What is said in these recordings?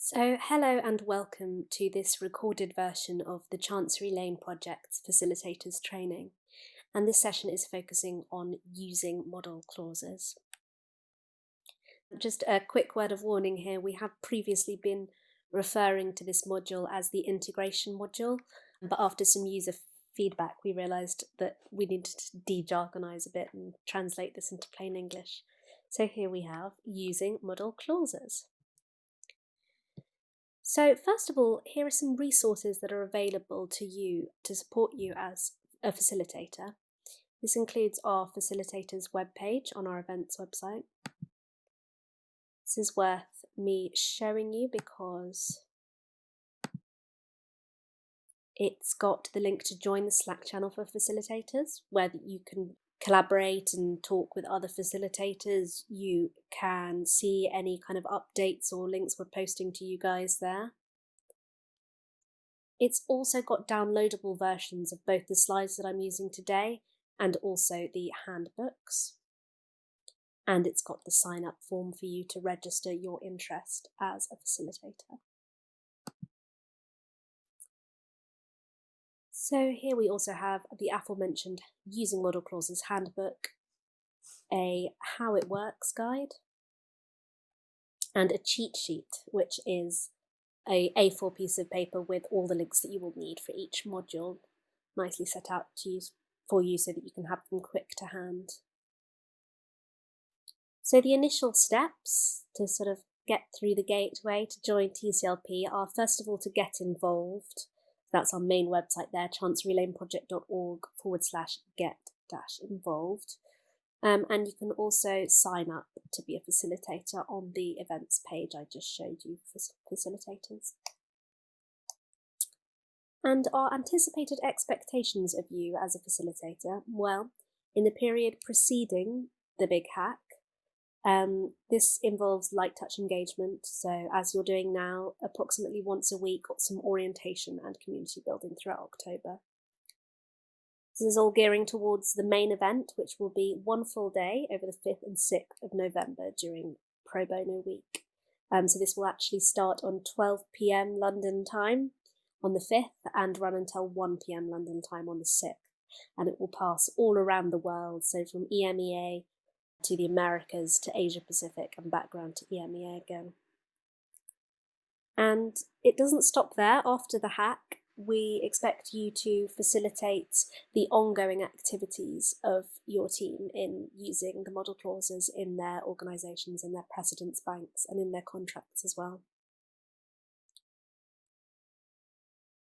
So, hello and welcome to this recorded version of the Chancery Lane Project's Facilitators training. And this session is focusing on using model clauses. Just a quick word of warning here, we have previously been referring to this module as the integration module, but after some user feedback, we realised that we needed to de-jargonise a bit and translate this into plain English. So here we have using model clauses. So first of all, here are some resources that are available to you to support you as a facilitator. This includes our Facilitators webpage on our events website. This is worth me showing you because it's got the link to join the Slack channel for facilitators, where you can collaborate and talk with other facilitators. You can see any kind of updates or links we're posting to you guys there. It's also got downloadable versions of both the slides that I'm using today and also the handbooks. And it's got the sign-up form for you to register your interest as a facilitator. So here we also have the aforementioned Using Model Clauses handbook, a How It Works guide, and a cheat sheet, which is a A4 piece of paper with all the links that you will need for each module, nicely set out for you so that you can have them quick to hand. So the initial steps to sort of get through the gateway to join TCLP are first of all to get involved. That's our main website there, chancerylaneproject.org/get-involved. And you can also sign up to be a facilitator on the events page I just showed you for facilitators. And our anticipated expectations of you as a facilitator, well, in the period preceding the big hack, this involves light touch engagement, so as you're doing now, approximately once a week, some orientation and community building throughout October. This is all gearing towards the main event, which will be one full day over the 5th and 6th of November during Pro Bono Week. So this will actually start on 12 p.m. London time on the 5th and run until 1 p.m. London time on the 6th. And it will pass all around the world, so from EMEA to the Americas to Asia Pacific and background to EMEA again. And it doesn't stop there. After the hack, we expect you to facilitate the ongoing activities of your team in using the model clauses in their organisations, in their precedents banks, and in their contracts as well.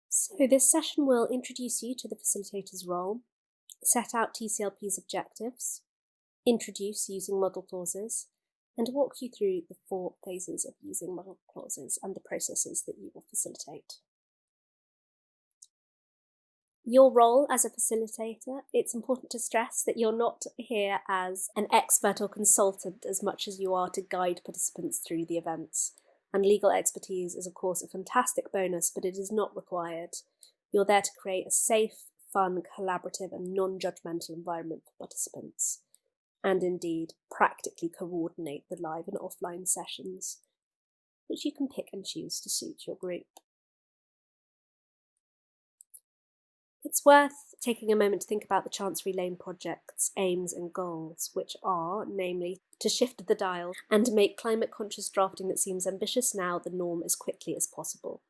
So this session will introduce you to the facilitator's role, set out TCLP's objectives, introduce using model clauses, and walk you through the 4 phases of using model clauses and the processes that you will facilitate. Your role as a facilitator, it's important to stress that you're not here as an expert or consultant as much as you are to guide participants through the events. And legal expertise is of course a fantastic bonus, but it is not required. You're there to create a safe, fun, collaborative and non-judgmental environment for participants, and indeed practically coordinate the live and offline sessions, which you can pick and choose to suit your group. It's worth taking a moment to think about the Chancery Lane Project's aims and goals, which are, namely, to shift the dial and make climate-conscious drafting that seems ambitious now the norm as quickly as possible.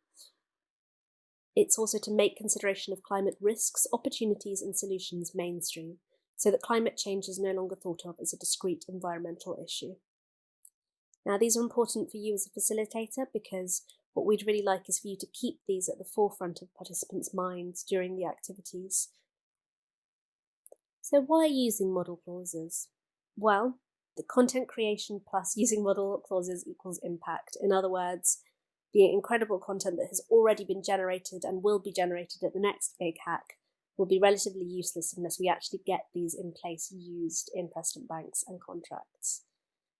It's also to make consideration of climate risks, opportunities and solutions mainstream, so that climate change is no longer thought of as a discrete environmental issue. Now, these are important for you as a facilitator because what we'd really like is for you to keep these at the forefront of participants' minds during the activities. So why using model clauses? Well, the content creation plus using model clauses equals impact. In other words, the incredible content that has already been generated and will be generated at the next big hack will be relatively useless unless we actually get these in place used in precedent banks and contracts.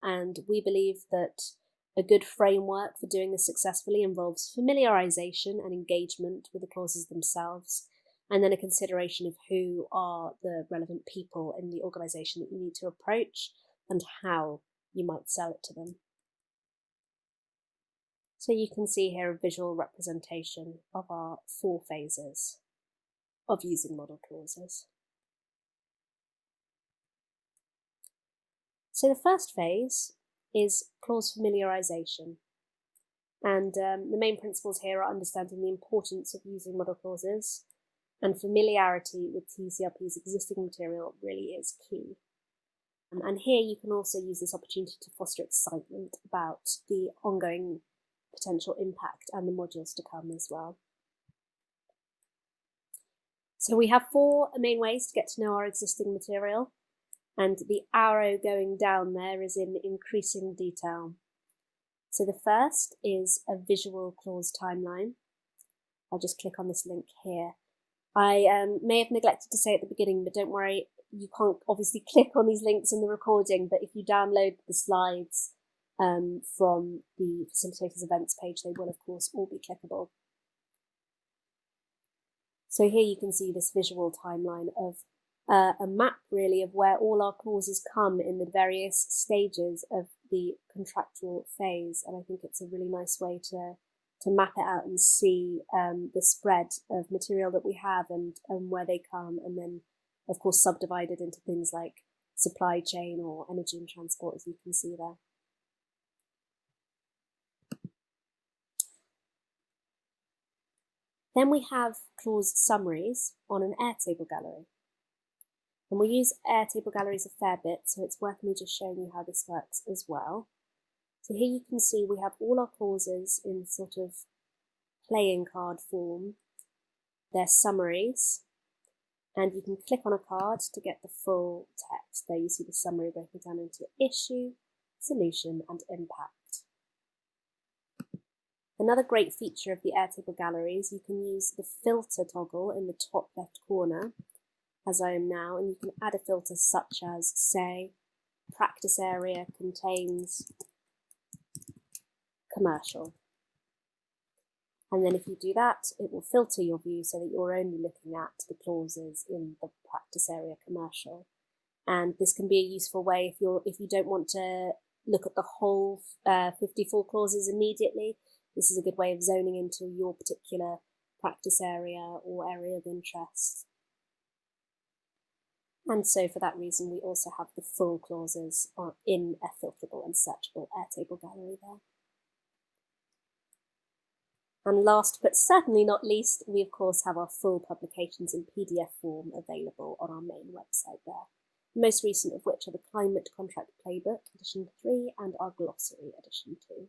And we believe that a good framework for doing this successfully involves familiarisation and engagement with the clauses themselves, and then a consideration of who are the relevant people in the organisation that you need to approach and how you might sell it to them. So you can see here a visual representation of our 4 phases of using model clauses. So the first phase is clause familiarisation. And the main principles here are understanding the importance of using model clauses, and familiarity with TCRP's existing material really is key. And here you can also use this opportunity to foster excitement about the ongoing potential impact and the modules to come as well. So we have 4 main ways to get to know our existing material, and the arrow going down there is in increasing detail. So the first is a visual clause timeline. I'll just click on this link here. I may have neglected to say at the beginning, but don't worry, you can't obviously click on these links in the recording, but if you download the slides from the Facilitators events page, they will of course all be clickable. So here you can see this visual timeline of a map really of where all our clauses come in the various stages of the contractual phase, and I think it's a really nice way to map it out and see the spread of material that we have and where they come, and then of course subdivided into things like supply chain or energy and transport, as you can see there. Then we have clause summaries on an Airtable gallery. And we use Airtable galleries a fair bit, so it's worth me just showing you how this works as well. So here you can see we have all our clauses in sort of playing card form. They're summaries, and you can click on a card to get the full text. There you see the summary broken down into issue, solution, and impact. Another great feature of the Airtable gallery is you can use the filter toggle in the top left corner, as I am now, and you can add a filter such as, say, practice area contains commercial. And then if you do that, it will filter your view so that you're only looking at the clauses in the practice area commercial. And this can be a useful way if you don't want to look at the whole 54 clauses immediately. This is a good way of zoning into your particular practice area or area of interest. And so for that reason, we also have the full clauses in a filterable and searchable Airtable gallery there. And last but certainly not least, we of course have our full publications in PDF form available on our main website there. The most recent of which are the Climate Contract Playbook, edition 3, and our Glossary, edition 2.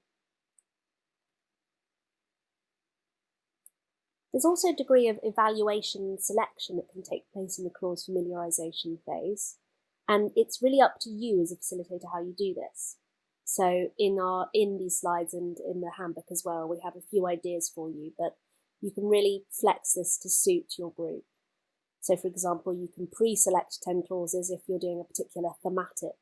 There's also a degree of evaluation and selection that can take place in the clause familiarisation phase, and it's really up to you as a facilitator how you do this. So in these slides and in the handbook as well, we have a few ideas for you, but you can really flex this to suit your group. So for example, you can pre-select 10 clauses if you're doing a particular thematic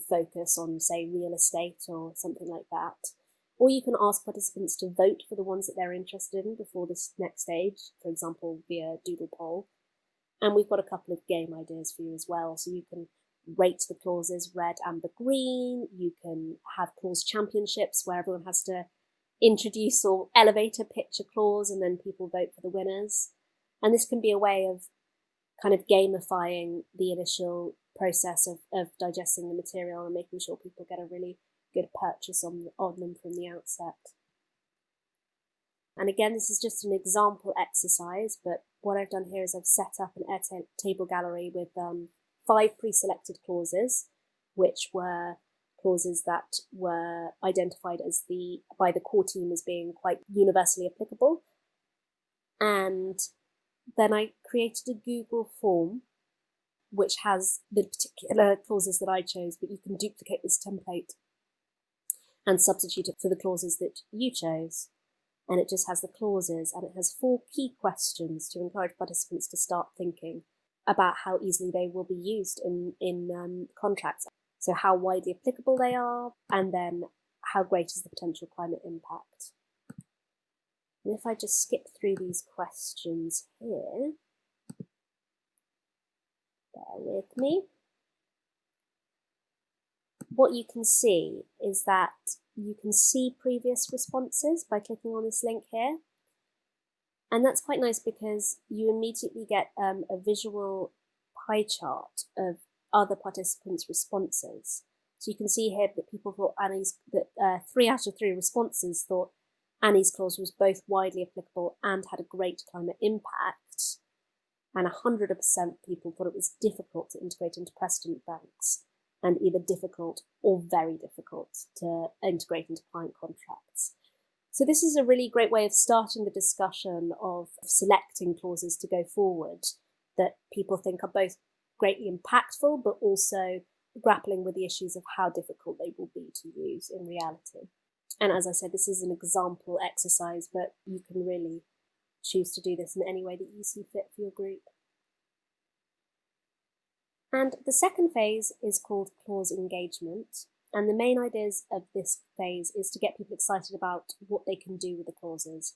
focus on, say, real estate or something like that. Or you can ask participants to vote for the ones that they're interested in before this next stage, for example, via Doodle poll. And we've got a couple of game ideas for you as well. So you can rate the clauses red, amber, green. You can have clause championships where everyone has to introduce or elevate a picture clause and then people vote for the winners. And this can be a way of kind of gamifying the initial process of digesting the material and making sure people get a really good purchase on them from the outset. And again, this is just an example exercise, but what I've done here is I've set up an Airtable gallery with 5 pre-selected clauses, which were clauses that were identified by the core team as being quite universally applicable. And then I created a Google form which has the particular clauses that I chose, but you can duplicate this template and substitute it for the clauses that you chose. And it just has the clauses, and it has 4 key questions to encourage participants to start thinking about how easily they will be used in contracts. So how widely applicable they are, and then how great is the potential climate impact. And if I just skip through these questions here, bear with me. What you can see is that you can see previous responses by clicking on this link here. And that's quite nice because you immediately get a visual pie chart of other participants' responses. So you can see here that people thought 3 out of 3 responses thought Annie's clause was both widely applicable and had a great climate impact. And 100% people thought it was difficult to integrate into precedent banks, and either difficult or very difficult to integrate into client contracts. So this is a really great way of starting the discussion of selecting clauses to go forward that people think are both greatly impactful, but also grappling with the issues of how difficult they will be to use in reality. And as I said, this is an example exercise, but you can really choose to do this in any way that you see fit for your group. And the second phase is called clause engagement. And the main ideas of this phase is to get people excited about what they can do with the clauses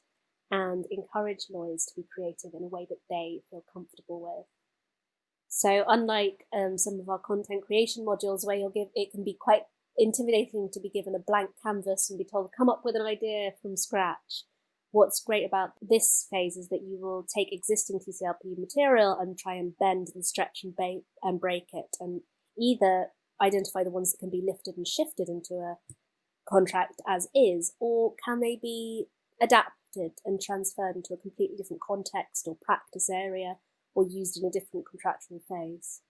and encourage lawyers to be creative in a way that they feel comfortable with. So unlike some of our content creation modules where it can be quite intimidating to be given a blank canvas and be told, come up with an idea from scratch. What's great about this phase is that you will take existing TCLP material and try and bend and stretch and break it, and either identify the ones that can be lifted and shifted into a contract as is, or can they be adapted and transferred into a completely different context or practice area, or used in a different contractual phase.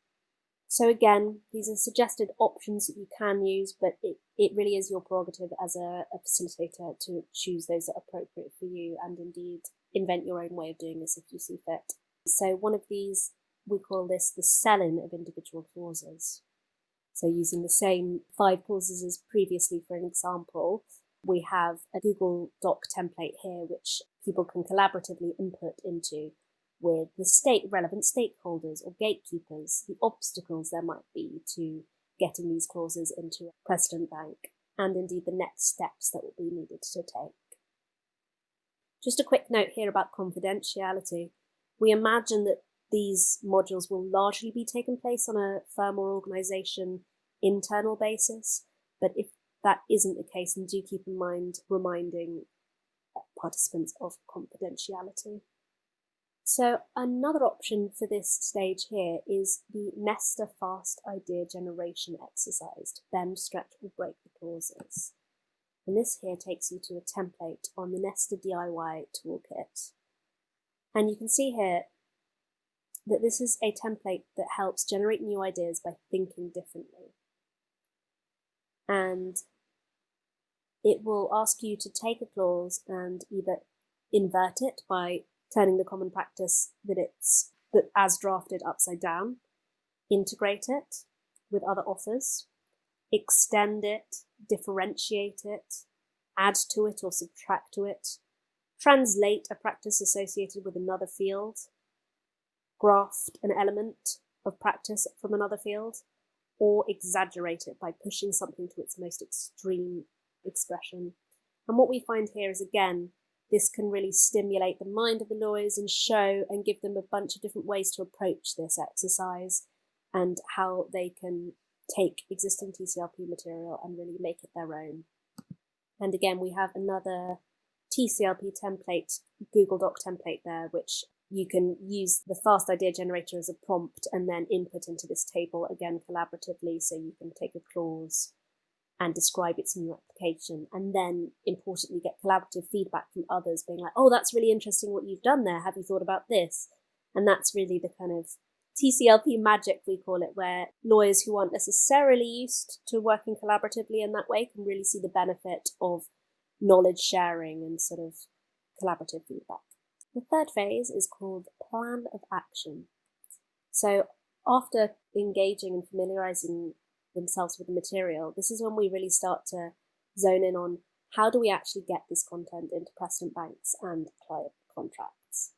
So again, these are suggested options that you can use, but it really is your prerogative as a facilitator to choose those that are appropriate for you and indeed invent your own way of doing this if you see fit. So one of these, we call this the sell-in of individual clauses. So using the same 5 clauses as previously for an example, we have a Google Doc template here which people can collaboratively input into with the relevant stakeholders or gatekeepers, the obstacles there might be to getting these clauses into a precedent bank, and indeed the next steps that will be needed to take. Just a quick note here about confidentiality. We imagine that these modules will largely be taking place on a firm or organisation internal basis, but if that isn't the case, then do keep in mind reminding participants of confidentiality. So another option for this stage here is the Nester Fast Idea Generation exercise to bend, stretch or break the clauses. And this here takes you to a template on the Nester DIY toolkit. And you can see here that this is a template that helps generate new ideas by thinking differently. And it will ask you to take a clause and either invert it by turning the common practice that as drafted upside down, integrate it with other offers, extend it, differentiate it, add to it or subtract to it, translate a practice associated with another field, graft an element of practice from another field, or exaggerate it by pushing something to its most extreme expression. And what we find here is, again, this can really stimulate the mind of the lawyers and show and give them a bunch of different ways to approach this exercise and how they can take existing TCLP material and really make it their own. And again, we have another TCLP template, Google Doc template there, which you can use the fast idea generator as a prompt and then input into this table again collaboratively, so you can take a clause and describe its new application, and then importantly get collaborative feedback from others being like, oh, that's really interesting what you've done there, have you thought about this? And that's really the kind of TCLP magic, we call it, where lawyers who aren't necessarily used to working collaboratively in that way can really see the benefit of knowledge sharing and sort of collaborative feedback. The third phase is called plan of action. So after engaging and familiarising themselves with the material, this is when we really start to zone in on how do we actually get this content into precedent banks and client contracts?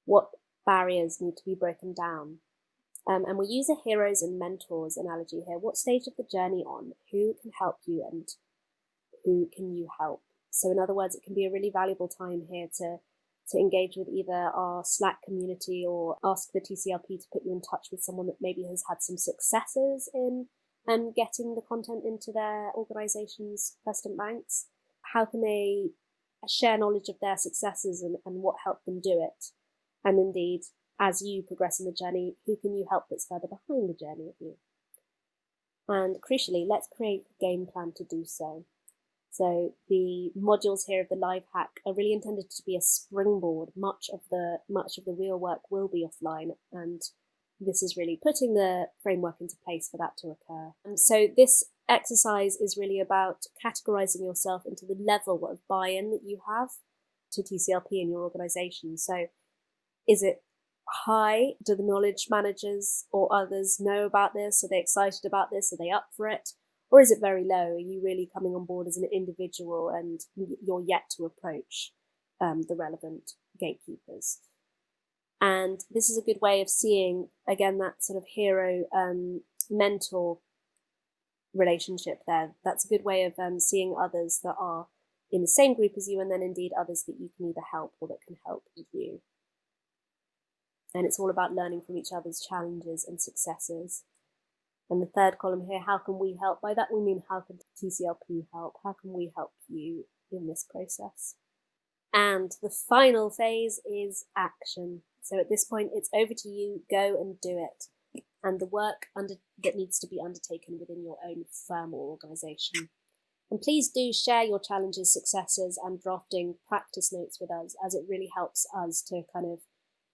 What barriers need to be broken down? And we use a heroes and mentors analogy here. What stage of the journey on? Who can help you and who can you help? So in other words, it can be a really valuable time here to engage with either our Slack community or ask the TCLP to put you in touch with someone that maybe has had some successes in getting the content into their organisation's precedent banks? How can they share knowledge of their successes and what helped them do it? And indeed, as you progress in the journey, who can you help that's further behind the journey of you? And crucially, let's create a game plan to do so. So the modules here of the live hack are really intended to be a springboard. Much of the real work will be offline, and this is really putting the framework into place for that to occur. And so this exercise is really about categorizing yourself into the level of buy-in that you have to TCLP in your organization. So is it high? Do the knowledge managers or others know about this? Are they excited about this? Are they up for it? Or is it very low? Are you really coming on board as an individual and you're yet to approach the relevant gatekeepers? And this is a good way of seeing, again, that sort of hero-mentor relationship there. That's a good way of seeing others that are in the same group as you, and then indeed others that you can either help or that can help you. And it's all about learning from each other's challenges and successes. And the third column here, how can we help? By that we mean, how can TCLP help? How can we help you in this process? And the final phase is action. So at this point, it's over to you. Go and do it. And the work that needs to be undertaken within your own firm or organisation. And please do share your challenges, successes, and drafting practice notes with us, as it really helps us to kind of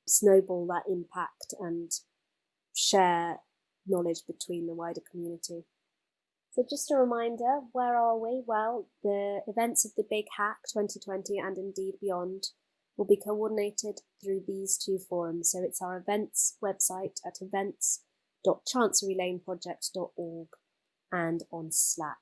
snowball that impact and share knowledge between the wider community. So just a reminder, where are we? Well, the events of the Big Hack 2020 and indeed beyond will be coordinated through these two forums. So it's our events website at events.chancerylaneproject.org and on Slack.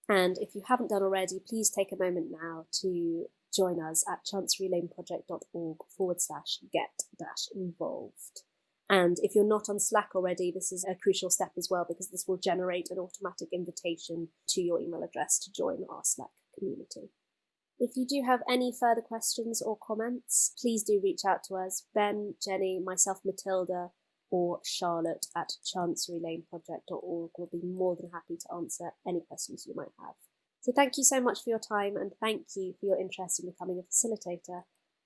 And if you haven't done already, please take a moment now to join us at chancerylaneproject.org/get-involved. And if you're not on Slack already, this is a crucial step as well, because this will generate an automatic invitation to your email address to join our Slack community. If you do have any further questions or comments, please do reach out to us, Ben, Jenny, myself, Matilda, or Charlotte at chancerylaneproject.org. We'll be more than happy to answer any questions you might have. So thank you so much for your time, and thank you for your interest in becoming a facilitator.